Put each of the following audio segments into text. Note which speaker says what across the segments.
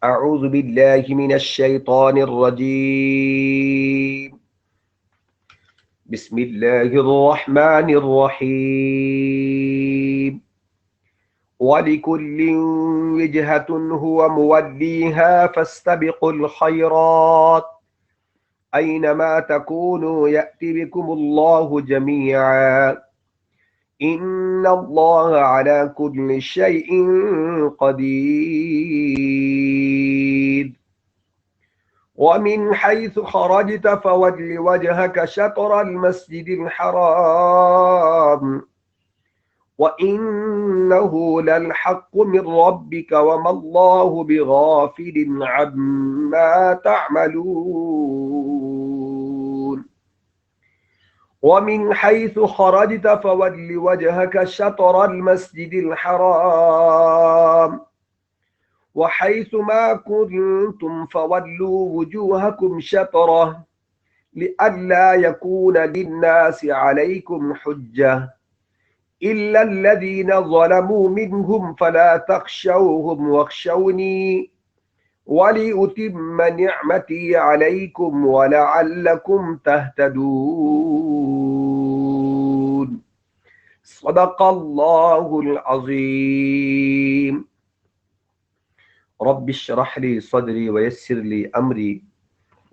Speaker 1: اعوذ باللہ من الشیطان الرجیم بسم اللہ الرحمن الرحیم وَلِكُلٍّ وِجْهَةٌ هُوَ مُوَلِّيهَا فَاسْتَبِقُوا الْخَيْرَاتِ أَيْنَمَا تَكُونُوا يَأْتِ بِكُمُ اللَّهُ جَمِيعًا إِنَّ اللَّهَ عَلَى كُلِّ شَيْءٍ قَدِيرٌ وَمِنْ حَيْثُ خَرَجْتَ فَوَلِّ وَجْهَكَ شَطْرَ الْمَسْجِدِ الْحَرَامِ وَإِنَّهُ لَلْحَقُّ مِنْ رَبِّكَ وَمَا اللَّهُ بِغَافِلٍ عَمَّا تَعْمَلُونَ وَمِنْ حَيْثُ خَرَجْتَ فَوَلِّ وَجْهَكَ شَطْرَ الْمَسْجِدِ الْحَرَامِ وَحَيْثُ مَا كُنْتُمْ فَوَلُّوا وُجُوهَكُمْ شَطْرَهُ لِئَلَّا يَكُونَ لِلنَّاسِ عَلَيْكُمْ حُجَّةٌ إِلَّا الَّذِينَ ظَلَمُوا مِنْهُمْ فَلَا تَخْشَوْهُمْ وَاخْشَوْنِي وَلِأُتِمَّ نِعْمَتِي عَلَيْكُمْ وَلَعَلَّكُمْ تَهْتَدُونَ صدق الله العظيم رب اشرح لي صدري ويسر لي أمري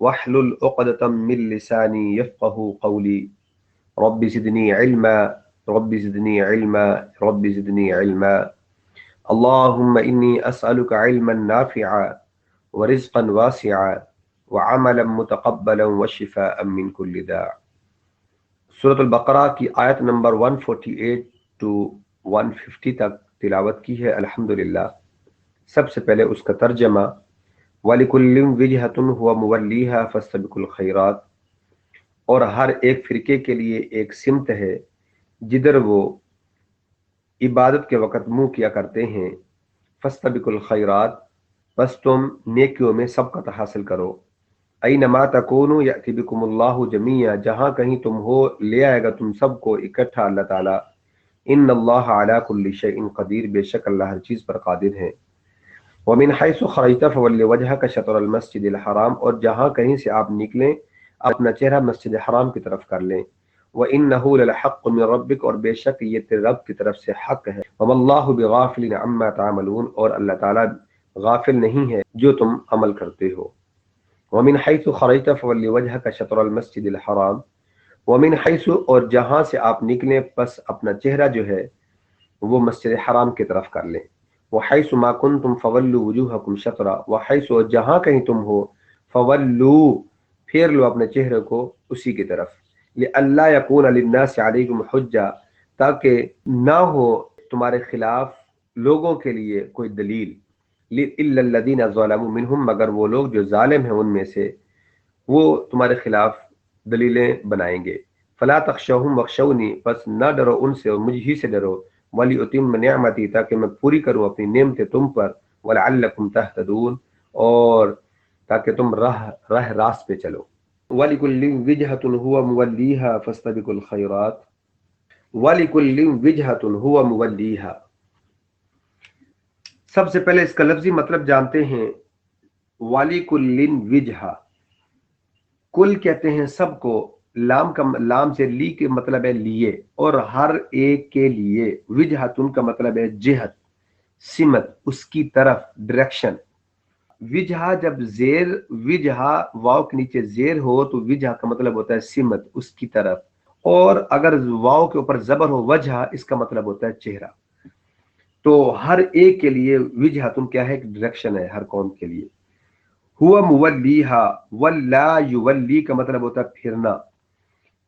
Speaker 1: واحلل عقدة من لساني يفقه قولي رب زدني علما رب زدني علما رب زدني علما اللهم إني أسألك علما نافعا ورزقا واسعا وعملا متقبلا وشفاء من كل داء۔ سورۃ البقرہ کی آیت نمبر 148 to 150 تک تلاوت کی ہے الحمدللہ۔ سب سے پہلے اس کا ترجمہ وَلِكُلٍّ وِجْهَةٌ هُوَ مُوَلِّيهَا فَاسْتَبِقُوا الْخَيْرَاتِ، اور ہر ایک فرقے کے لیے ایک سمت ہے جدھر وہ عبادت کے وقت منہ کیا کرتے ہیں۔ فَاسْتَبِقُوا الْخَيْرَاتِ، بس تم نیکیوں میں سبقت حاصل کرو۔ اَيْنَمَا تَكُونُوا يَأْتِ بِكُمُ اللَّهُ جَمِيعًا، جہاں کہیں تم ہو لے آئے گا تم سب کو اکٹھا اللہ تعالیٰ۔ إِنَّ اللَّهَ عَلَى كُلِّ شَيْءٍ قَدِيرٌ، بے شک اللہ ہر چیز پر قادر ہے۔ وَمِنْ حَيْثُ خَرَجْتَ فَوَلِّ وَجْهَكَ شَطْرَ الْمَسْجِدِ الْحَرَامِ، اور جہاں کہیں سے آپ نکلیں اپنا چہرہ مسجد حرام کی طرف کر لیں۔ وَإِنَّهُ لَلْحَقُّ مِنْ رَبِّكَ، اور بے شک یہ تیرے رب کی طرف سے حق ہے۔ وَمَا اللَّهُ بِغَافِلٍ عَمَّا تَعْمَلُونَ، اور اللہ تعالیٰ غافل نہیں ہے جو تم عمل کرتے ہو۔ وَمِنْ حَيْثُ خَرَجْتَ فَوَلِّ وَجْهَكَ شَطْرَ الْمَسْجِدِ الْحَرَامِ، وَمِنْ حَيْثُ، اور جہاں سے آپ نکلیں پس اپنا چہرہ جو ہے وہ مسجد حرام کی طرف کر لیں۔ وَحَيْثُ مَا كُنْتُمْ فَوَلُّوا وُجُوهَكُمْ شَطْرَهُ، وَحَيْثُ، اور جہاں کہیں تم ہو، فَوَلُّوا، پھیر لو اپنے چہرے کو اسی کی طرف۔ لِأَلَّا يَكُونَ لِلنَّاسِ عَلَيْكُمْ حُجَّةٌ، تاکہ نہ ہو تمہارے خلاف لوگوں کے لیے کوئی دلیل۔ إِلَّا الَّذِينَ ظَلَمُوا مِنْهُمْ، مگر وہ لوگ جو ظالم ہیں ان میں سے، وہ تمہارے خلاف دلیلیں بنائیں گے۔ فَلَا تَخْشَوْهُمْ وَاخْشَوْنِي، پس نہ ڈرو ان سے اور مجھ ہی سے ڈرو۔ وَلِأُتِمَّ نِعْمَتِي، تاکہ میں پوری کروں اپنی نعمتیں تم پر۔ وَلَعَلَّكُمْ تَهْتَدُونَ، اور تاکہ تم راہ راست پہ چلو۔ وَلِكُلٍّ وِجْهَةٌ هُوَ مُوَلِّيهَا فَاسْتَبِقُوا الْخَيْرَاتِ وَلِكُلٍّ وِجْهَةٌ هُوَ مُوَلِّيهَا۔ سب سے پہلے اس کا لفظی مطلب جانتے ہیں۔ وَلِكُلٍّ وِجْهَةٌ، کل کہتے ہیں سب کو، لام سے لی کے مطلب ہے لیے، اور ہر ایک کے لیے۔ وجہتن کا مطلب ہے جہت، سمت، اس کی طرف، ڈائریکشن۔ وجہا جب زیر وجہا واو کے نیچے زیر ہو تو وجہا کا مطلب ہوتا ہے سمت، اس کی طرف، اور اگر واو کے اوپر زبر ہو وجہا، اس کا مطلب ہوتا ہے چہرہ۔ تو ہر ایک کے لیے وجہتن کیا ہے؟ ایک ڈائریکشن ہے ہر قوم کے لیے۔ ہوا مولیہا، ولا یولی کا مطلب ہوتا ہے پھرنا،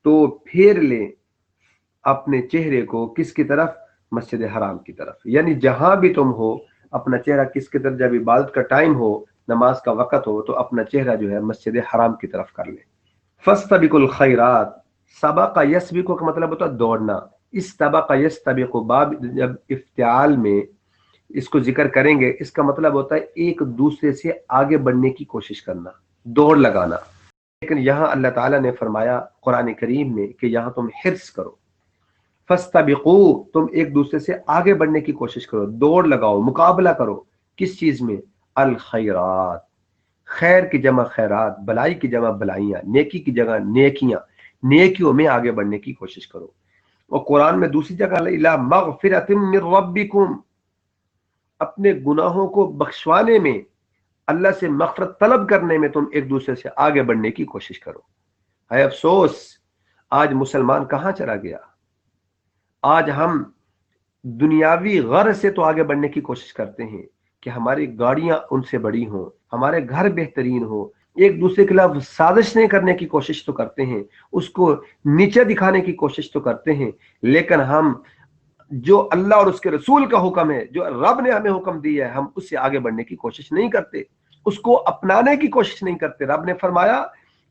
Speaker 1: تو پھیر لیں اپنے چہرے کو کس کی طرف؟ مسجد حرام کی طرف۔ یعنی جہاں بھی تم ہو اپنا چہرہ کس کی طرف، جب عبادت کا ٹائم ہو، نماز کا وقت ہو، تو اپنا چہرہ جو ہے مسجد حرام کی طرف کر لیں۔ فاستبقوا الخیرات، سبق یسبق کا مطلب ہوتا ہے دوڑنا۔ استبق یستبق، باب جب افتعال میں اس کو ذکر کریں گے، اس کا مطلب ہوتا ہے ایک دوسرے سے آگے بڑھنے کی کوشش کرنا، دوڑ لگانا۔ لیکن یہاں اللہ تعالیٰ نے فرمایا قرآن کریم میں کہ یہاں تم حرص کرو۔ فاستبقوا، تم ایک دوسرے سے آگے بڑھنے کی کوشش کرو، دوڑ لگاؤ، مقابلہ کرو۔ کس چیز میں؟ الخیرات، خیر کی جمع خیرات، بلائی کی جمع بلائیاں، نیکی کی جگہ نیکیاں، نیکیوں میں آگے بڑھنے کی کوشش کرو۔ اور قرآن میں دوسری جگہ الا مغفرۃ من ربکم، اپنے گناہوں کو بخشوانے میں، اللہ سے مغفرت طلب کرنے میں تم ایک دوسرے سے آگے بڑھنے کی کوشش کرو۔ ہے افسوس آج مسلمان کہاں چلا گیا؟ آج ہم دنیاوی غرض سے تو آگے بڑھنے کی کوشش کرتے ہیں کہ ہماری گاڑیاں ان سے بڑی ہوں، ہمارے گھر بہترین ہو، ایک دوسرے کے خلاف سازش نہیں کرنے کی کوشش تو کرتے ہیں، اس کو نیچے دکھانے کی کوشش تو کرتے ہیں، لیکن ہم جو اللہ اور اس کے رسول کا حکم ہے، جو رب نے ہمیں حکم دیا ہے، ہم اس سے آگے بڑھنے کی کوشش نہیں کرتے، اس کو اپنانے کی کوشش نہیں کرتے۔ رب نے فرمایا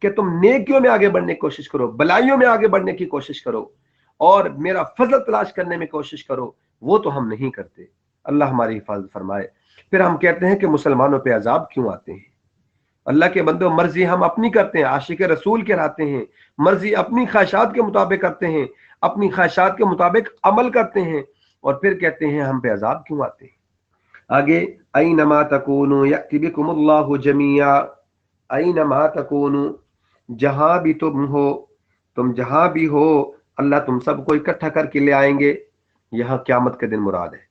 Speaker 1: کہ تم نیکیوں میں آگے بڑھنے کی کوشش کرو، بلائیوں میں آگے بڑھنے کی کوشش کرو، اور میرا فضل تلاش کرنے میں کوشش کرو، وہ تو ہم نہیں کرتے۔ اللہ ہماری حفاظت فرمائے۔ پھر ہم کہتے ہیں کہ مسلمانوں پہ عذاب کیوں آتے ہیں؟ اللہ کے بندوں، مرضی ہم اپنی کرتے ہیں، عاشق رسول کہلاتے ہیں، مرضی اپنی خواہشات کے مطابق کرتے ہیں، اپنی خواہشات کے مطابق عمل کرتے ہیں، اور پھر کہتے ہیں ہم پہ عذاب کیوں آتے ہیں؟ آگے اینما تکونوا یأتی بکم اللہ جمیعا، اینما تکونوا، جہاں بھی تم ہو، تم جہاں بھی ہو اللہ تم سب کو اکٹھا کر کے لے آئیں گے۔ یہاں قیامت کے دن مراد ہے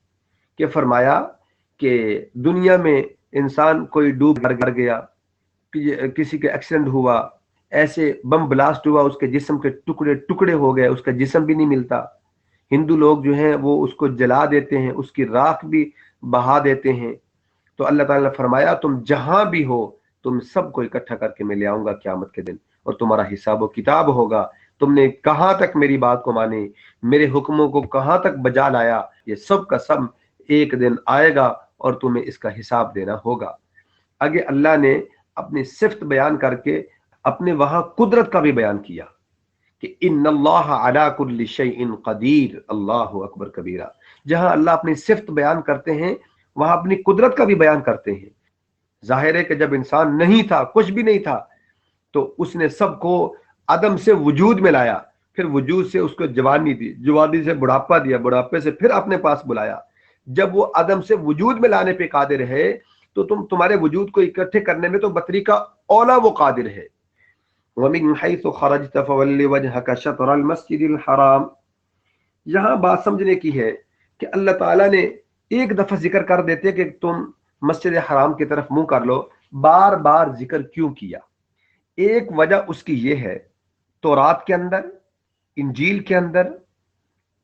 Speaker 1: کہ فرمایا کہ دنیا میں انسان کوئی ڈوب کر گیا، کسی کا ایکسیڈنٹ ہوا، ایسے بم بلاسٹ ہوا، اس کے جسم کے ٹکڑے ٹکڑے ہو گئے، اس کا جسم بھی نہیں ملتا۔ ہندو لوگ جو ہیں وہ اس کو جلا دیتے ہیں، اس کی راکھ بھی بہا دیتے ہیں۔ تو اللہ تعالیٰ نے فرمایا تم جہاں بھی ہو تم سب کو اکٹھا کر کے میں لے آؤں گا قیامت کے دن، اور تمہارا حساب و کتاب ہوگا، تم نے کہاں تک میری بات کو مانے، میرے حکموں کو کہاں تک بجا لایا، یہ سب کا سب ایک دن آئے گا اور تمہیں اس کا حساب دینا ہوگا۔ آگے اللہ نے اپنی صفت بیان کر کے اپنے وہاں قدرت کا بھی بیان کیا کہ ان اللہ علی کل شیء قدیر، اللہ اکبر کبیرہ۔ جہاں اللہ اپنی صفت بیان کرتے ہیں وہاں اپنی قدرت کا بھی بیان کرتے ہیں۔ ظاہر ہے کہ جب انسان نہیں تھا، کچھ بھی نہیں تھا، تو اس نے سب کو عدم سے وجود میں لایا، پھر وجود سے اس کو جوانی دی، جوانی سے بڑھاپا دیا، بڑھاپے سے پھر اپنے پاس بلایا۔ جب وہ عدم سے وجود میں لانے پہ قادر ہے تو تمہارے وجود کو اکٹھے کرنے میں تو بطریقہ اولا وہ قادر ہے۔ وَمِنْ حَيْثُ خَرَجْتَ فَوَلِّ وَجْهَكَ شَطْرَ الْمَسْجِدِ الْحَرَامِ، یہاں بات سمجھنے کی ہے کہ اللہ تعالیٰ نے ایک دفعہ ذکر کر دیتے کہ تم مسجد حرام کی طرف منہ کر لو، بار بار ذکر کیوں کیا؟ ایک وجہ اس کی یہ ہے، تورات کے اندر، انجیل کے اندر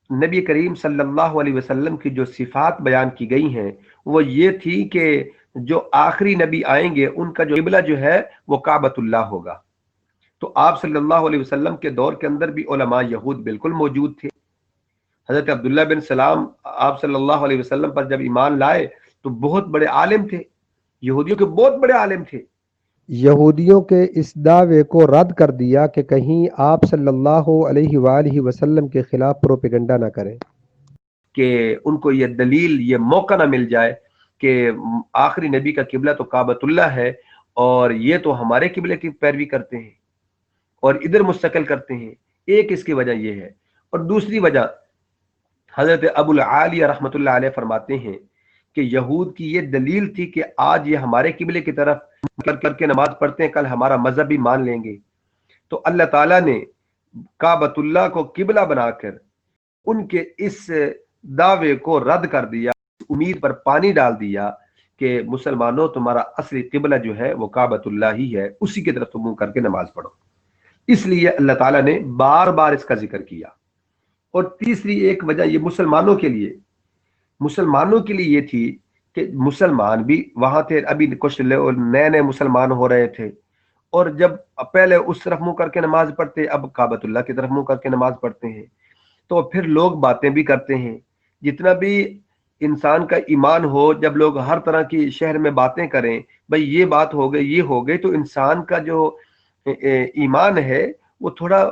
Speaker 1: نبی کریم صلی اللہ علیہ وسلم کی جو صفات بیان کی گئی ہیں وہ یہ تھی کہ جو آخری نبی آئیں گے ان کا جو قبلہ جو ہے وہ کعبۃ اللہ ہوگا۔ تو آپ صلی اللہ علیہ وسلم کے دور کے اندر بھی علماء یہود بالکل موجود تھے۔ حضرت عبداللہ بن سلام آپ صلی اللہ علیہ وسلم پر جب ایمان لائے تو بہت بڑے عالم تھے، یہودیوں کے بہت بڑے عالم تھے۔
Speaker 2: یہودیوں کے اس دعوے کو رد کر دیا کہ کہیں آپ صلی اللہ علیہ وآلہ وسلم کے خلاف پروپیگنڈا نہ کریں،
Speaker 1: کہ ان کو یہ دلیل، یہ موقع نہ مل جائے کہ آخری نبی کا قبلہ تو کعبۃ اللہ ہے اور یہ تو ہمارے قبلے کی پیروی کرتے ہیں اور ادھر مستقل کرتے ہیں۔ ایک اس کی وجہ یہ ہے، اور دوسری وجہ حضرت ابو العالیہ رحمۃ اللہ علیہ فرماتے ہیں کہ یہود کی یہ دلیل تھی کہ آج یہ ہمارے قبلے کی طرف کر کے نماز پڑھتے ہیں، کل ہمارا مذہب بھی مان لیں گے۔ تو اللہ تعالیٰ نے کعبۃ اللہ کو قبلہ بنا کر ان کے اس دعوے کو رد کر دیا، امید پر پانی ڈال دیا کہ مسلمانوں تمہارا اصلی قبلہ جو ہے وہ کعبۃ اللہ ہی ہے، اسی کی طرف تم منہ کر کے نماز پڑھو۔ اس لیے اللہ تعالیٰ نے بار بار اس کا ذکر کیا۔ اور تیسری ایک وجہ یہ مسلمانوں کے لیے یہ تھی کہ مسلمان بھی وہاں تھے، ابھی کچھ نئے نئے مسلمان ہو رہے تھے، اور جب پہلے اس طرف منہ کر کے نماز پڑھتے، اب کعبۃ اللہ کی طرف منہ کر کے نماز پڑھتے ہیں، تو پھر لوگ باتیں بھی کرتے ہیں۔ جتنا بھی انسان کا ایمان ہو، جب لوگ ہر طرح کی شہر میں باتیں کریں، بھئی یہ بات ہو گئی، یہ ہو گئی، تو انسان کا جو ایمان ہے وہ تھوڑا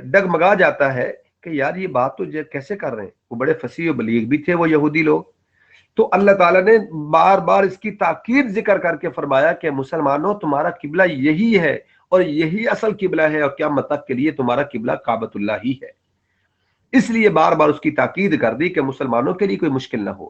Speaker 1: ڈگمگا جاتا ہے کہ یار یہ بات تو کیسے کر رہے ہیں۔ وہ بڑے فصیح و بلیغ بھی تھے وہ یہودی لوگ۔ تو اللہ تعالیٰ نے بار بار اس کی تاکید ذکر کر کے فرمایا کہ مسلمانوں تمہارا قبلہ یہی ہے اور یہی اصل قبلہ ہے، اور قیامت تک کے لیے تمہارا قبلہ کعبۃ اللہ ہی ہے۔ اس لیے بار بار اس کی تاکید کر دی کہ مسلمانوں کے لیے کوئی مشکل نہ ہو۔